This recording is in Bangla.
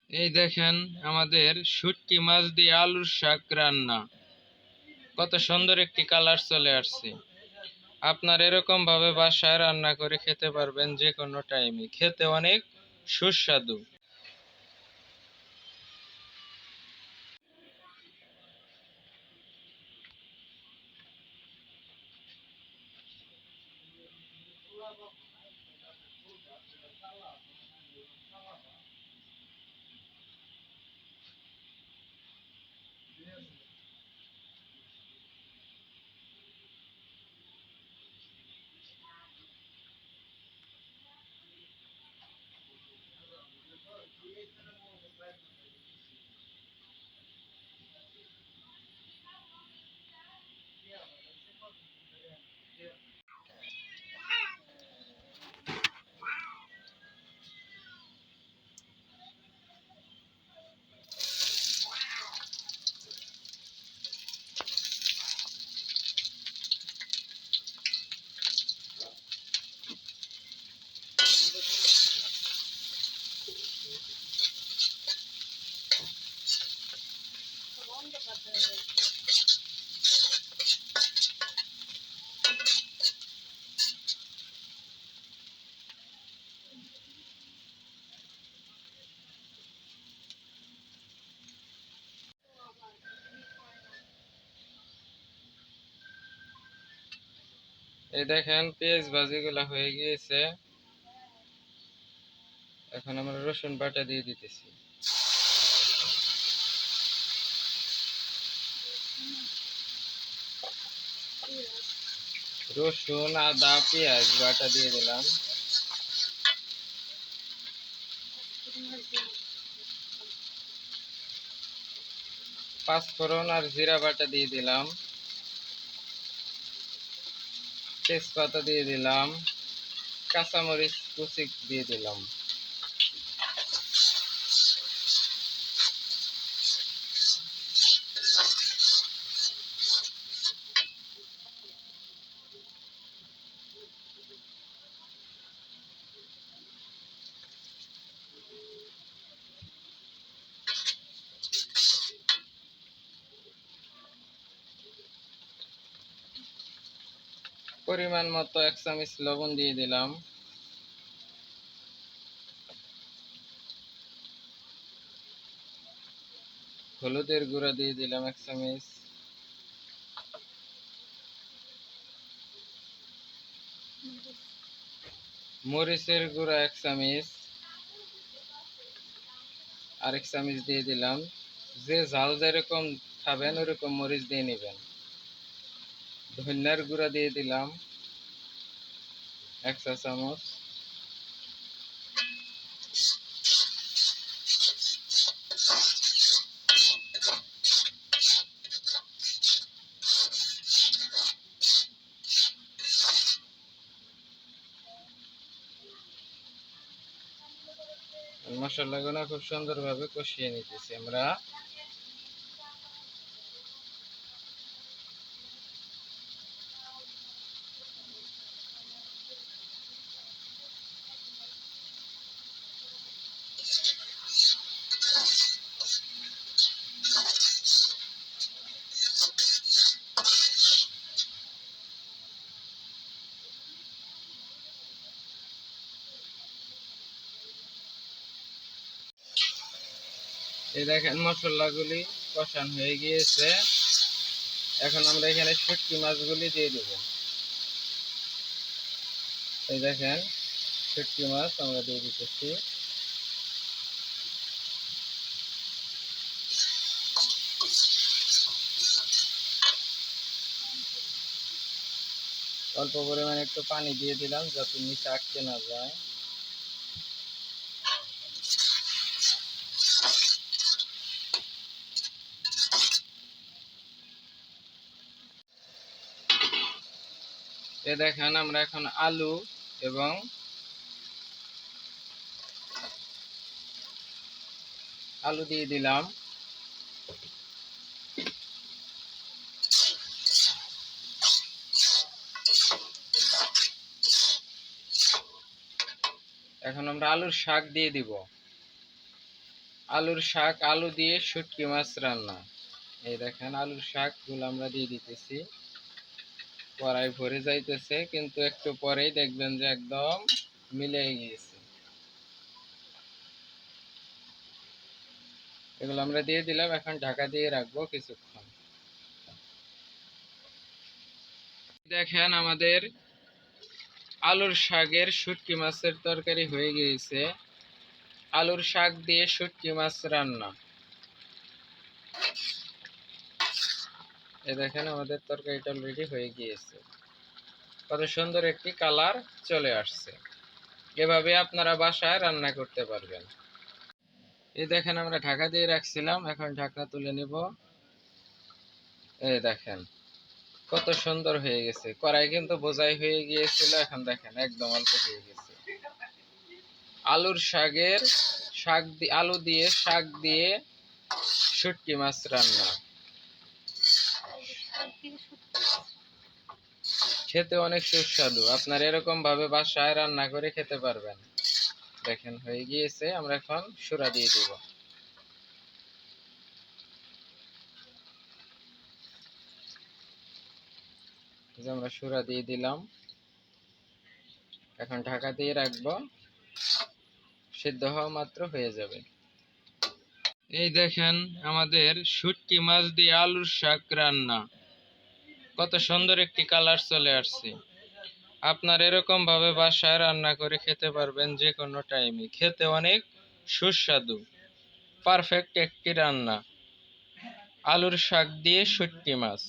এই দেখেন আমাদের শুটকি মাছ দিয়ে আলুর শাক রান্না। কত সুন্দর একটি কালার চলে আসছে। আপনার এরকম ভাবে বাসায় রান্না করে খেতে পারবেন যে কোনো টাইমে, খেতে অনেক সুস্বাদু। এই দেখেন পেঁয়াজ ভাজিগুলা হয়ে গিয়েছে। এখন আমরা রসুন বাটা দিয়ে দিতেছি। রসুন, আদা, পেঁয়াজ বাটা দিয়ে দিলাম। পাঁচফোড়ন আর জিরা বাটা দিয়ে দিলাম। তেজপাতা দিয়ে দিলাম। কাঁচামরিচ কুচি দিয়ে দিলাম। পরিমাণ মতো 1 চামচ লবণ দিয়ে দিলাম। হলুদের গুঁড়া দিয়ে দিলাম 1 চামচ। মরিচের গুঁড়া 1 চামচ। আরেক চামচ দিয়ে দিলাম। যে ঝাল যেরকম খাবেন ওরকম মরিচ দিয়ে নেবেন। ধনিয়ার গুঁড়া দিয়ে দিলাম 1 চা চামচ। মশলাগুলো খুব সুন্দরভাবে কষিয়ে নিতেছি আমরা। এই দেখেন মশলাগুলি কষানো হয়ে গিয়েছে। এখন আমরা এখানে শুটকি মাছগুলি দিয়ে দেব। এই দেখেন শুটকি মাছ আমরা দিয়ে দিতেছি। অল্প পরিমাণে একটু পানি দিয়ে দিলাম যাতে নিচে আটকে না যায়। এই দেখেন আমরা এখন আলু এবং আলু দিয়ে দিলাম। এখন আমরা আলুর শাক দিয়ে দিব। আলুর শাক, আলু দিয়ে শুটকি মাছ রান্না। এই দেখেন আলুর শাক গুলো আমরা দিয়ে দিতেছি, কড়াই ভরে যাইতেছে, কিন্তু একটু পরেই দেখবেন যে একদম মিলে গিয়েছে। এগুলো আমরা দিয়ে দিলাম, এখন ঢাকা দিয়ে রাখবো কিছুক্ষণ। দেখেন আমাদের আলুর শাকের শুটকি মাছের তরকারি হয়ে গিয়েছে। আলুর শাক দিয়ে শুটকি মাছ রান্না। এই দেখেন আমাদের তরকারিটা অলরেডি হয়ে গিয়েছে, কত সুন্দর একটি কালার চলে আসছে। এভাবে আপনারা বাসায় রান্না করতে পারবেন। এই দেখেন আমরা ঢাকা দিয়ে রাখছিলাম, এখন ঢাকনা তুলে নিব। এই দেখেন কত সুন্দর হয়ে গেছে, কড়াই কিন্তু বোঝাই হয়ে গিয়েছিল, এখন দেখেন একদম অল্প হয়ে গেছে। আলুর শাকের আলু দিয়ে শাক দিয়ে শুটকি মাছ রান্না, খেতে অনেক সুস্বাদু। আপনার এরকম ভাবে বাসায় রান্না করে খেতে পারবেন। দেখেন হয়ে গিয়েছে, আমরা এখন সুরা দিয়ে দিব। যে আমরা সুরা দিয়ে দিলাম, এখন ঢাকা দিয়ে রাখবো, সিদ্ধ হওয়া মাত্র হয়ে যাবে। এই দেখেন আমাদের শুটকি মাছ দিয়ে আলুর শাক রান্না, কত সুন্দর একটি কালার চলে আসছে। আপনার এরকম ভাবে বাসায় রান্না করে খেতে পারবেন যে কোনো টাইমে, খেতে অনেক সুস্বাদু। পারফেক্ট একটি রান্না, আলুর শাক দিয়ে শুটকি মাছ।